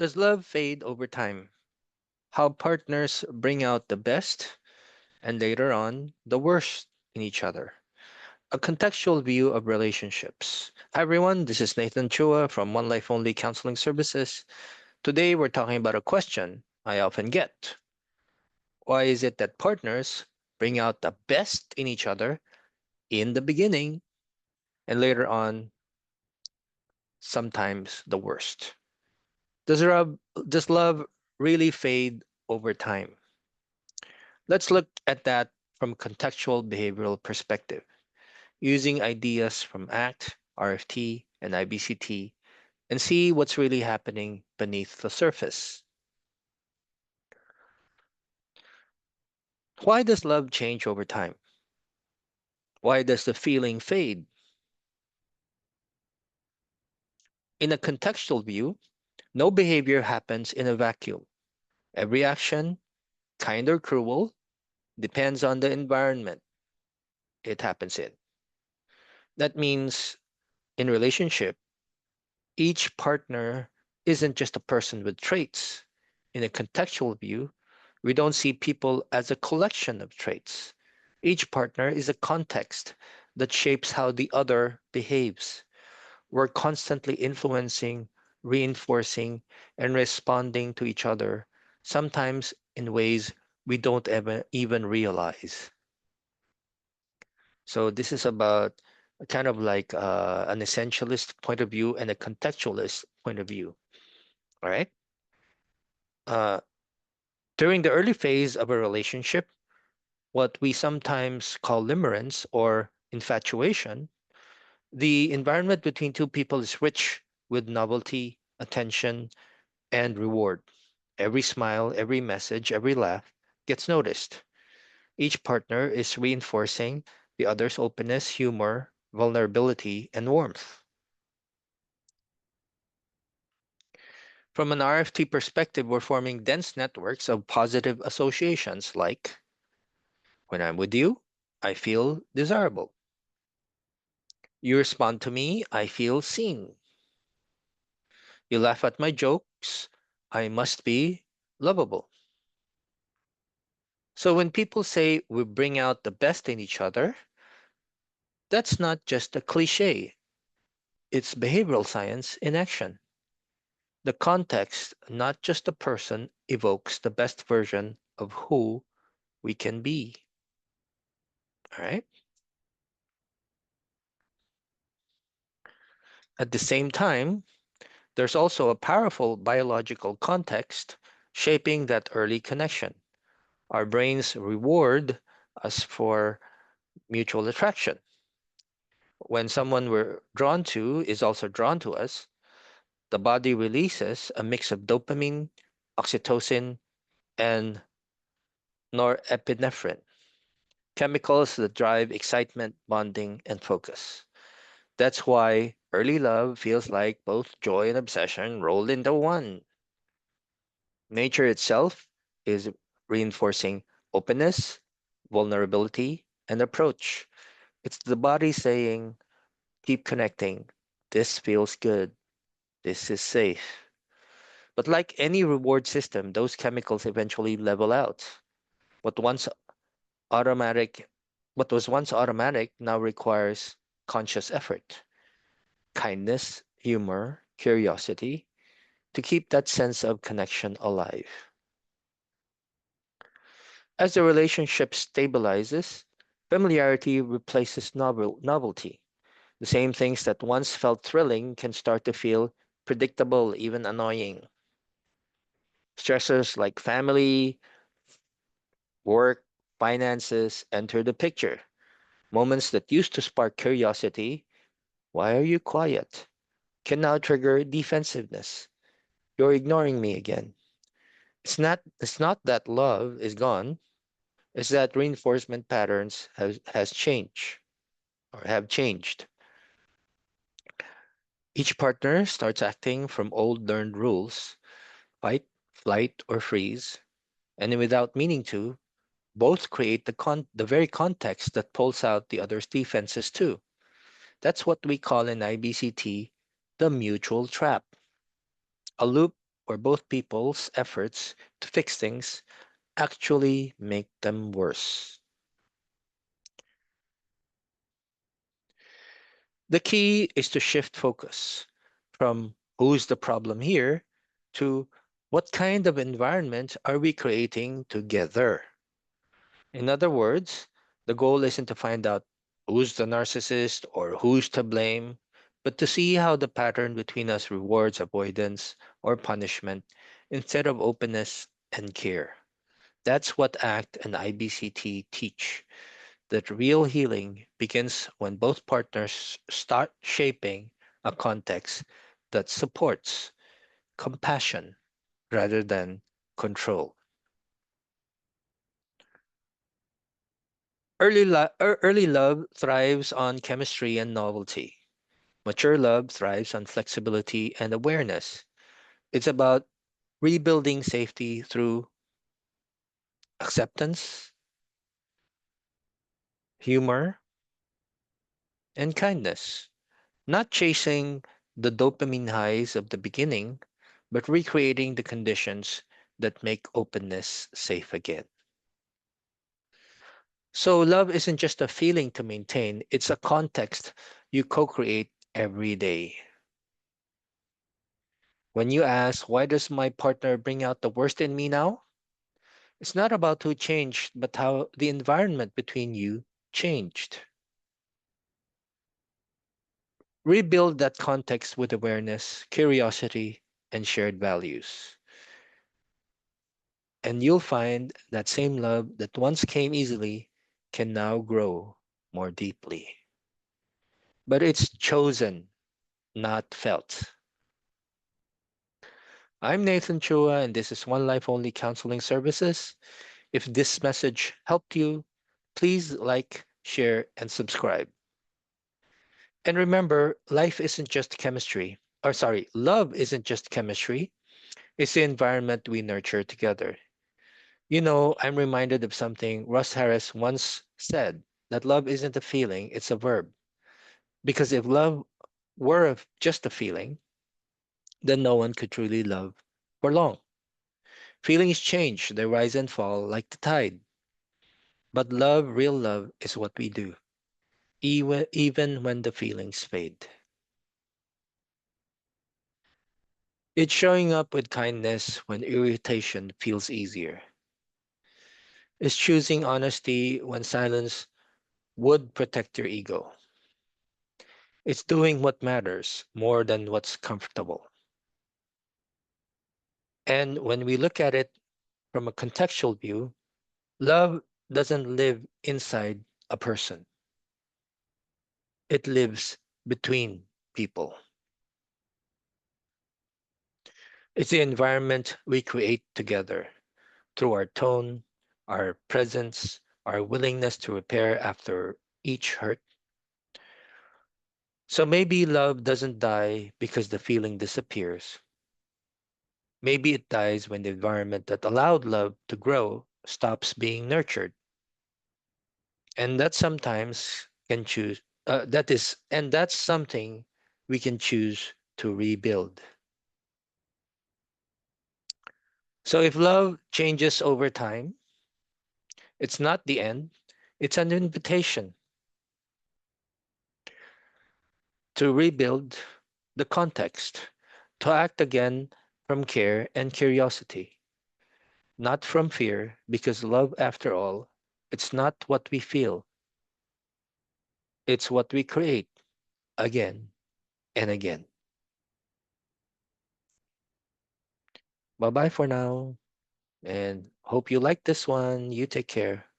Does love fade over time? How partners bring out the best and later on the worst in each other. A contextual view of relationships. Hi everyone, this is Nathan Chua from One Life Only Counseling Services. Today we're talking about a question I often get. Why is it that partners bring out the best in each other in the beginning and later on sometimes the worst? Does love really fade over time? Let's look at that from contextual behavioral perspective, using ideas from ACT, RFT, and IBCT, and see what's really happening beneath the surface. Why does love change over time? Why does the feeling fade? In a contextual view, no behavior happens in a vacuum. Every action, kind or cruel, depends on the environment it happens in. That means in relationship, each partner isn't just a person with traits. In a contextual view, we don't see people as a collection of traits. Each partner is a context that shapes how the other behaves. We're constantly influencing, reinforcing, and responding to each other, sometimes in ways we don't ever even realize. So, this is about kind of like an essentialist point of view and a contextualist point of view. All right. Uh, During the early phase of a relationship, what we sometimes call limerence or infatuation, the environment between two people is rich with novelty, attention, and reward. Every smile, every message, every laugh gets noticed. Each partner is reinforcing the other's openness, humor, vulnerability, and warmth. From an RFT perspective, we're forming dense networks of positive associations like when I'm with you, I feel desirable. You respond to me, I feel seen. You laugh at my jokes, I must be lovable. So when people say we bring out the best in each other, that's not just a cliche, it's behavioral science in action. The context, not just the person, evokes the best version of who we can be. All right. At the same time, there's also a powerful biological context shaping that early connection. Our brains reward us for mutual attraction. When someone we're drawn to is also drawn to us, the body releases a mix of dopamine, oxytocin, and norepinephrine, chemicals that drive excitement, bonding, and focus. That's why early love feels like both joy and obsession rolled into one. Nature itself is reinforcing openness, vulnerability, and approach. It's the body saying, keep connecting. This feels good. This is safe. But like any reward system, those chemicals eventually level out. What once automatic, what was once automatic now requires conscious effort, kindness, humor, curiosity to keep that sense of connection alive. As the relationship stabilizes, familiarity replaces novelty. The same things that once felt thrilling can start to feel predictable, even annoying. Stressors like family, work, finances enter the picture. Moments that used to spark curiosity, why are you quiet? Can now trigger defensiveness. You're ignoring me again. It's not that love is gone, it's that reinforcement patterns has changed or have changed. Each partner starts acting from old learned rules, fight, flight, or freeze, and without meaning to, both create the very context that pulls out the other's defenses too. That's what we call in IBCT the mutual trap, a loop where both people's efforts to fix things actually make them worse. The key is to shift focus from who's the problem here to what kind of environment are we creating together. In other words, the goal isn't to find out who's the narcissist or who's to blame, but to see how the pattern between us rewards avoidance or punishment instead of openness and care. That's what ACT and IBCT teach, that real healing begins when both partners start shaping a context that supports compassion rather than control. Early love thrives on chemistry and novelty. Mature love thrives on flexibility and awareness. It's about rebuilding safety through acceptance, humor, and kindness. Not chasing the dopamine highs of the beginning, but recreating the conditions that make openness safe again. So, love isn't just a feeling to maintain, it's a context you co create every day. When you ask, why does my partner bring out the worst in me now? It's not about who changed, but how the environment between you changed. Rebuild that context with awareness, curiosity, and shared values. And you'll find that same love that once came easily can now grow more deeply. But it's chosen, not felt. I'm Nathan Chua, and this is One Life Only Counseling Services. If this message helped you, please like, share, and subscribe. And remember, life isn't just chemistry. Or, sorry, love isn't just chemistry, it's the environment we nurture together. You know, I'm reminded of something Russ Harris once said, that love isn't a feeling, it's a verb. Because if love were just a feeling, then no one could truly love for long. Feelings change, they rise and fall like the tide. But love, real love, is what we do, even when the feelings fade. It's showing up with kindness when irritation feels easier. It's choosing honesty when silence would protect your ego. It's doing what matters more than what's comfortable. And when we look at it from a contextual view, love doesn't live inside a person, it lives between people. It's the environment we create together through our tone, our presence, our willingness to repair after each hurt. So maybe love doesn't die because the feeling disappears. Maybe it dies when the environment that allowed love to grow stops being nurtured. And that sometimes can choose and that's something we can choose to rebuild. So if love changes over time, it's not the end, it's an invitation to rebuild the context, to act again from care and curiosity, not from fear, because love, after all, it's not what we feel, it's what we create again and again. Bye bye for now, and hope you like this one. You take care.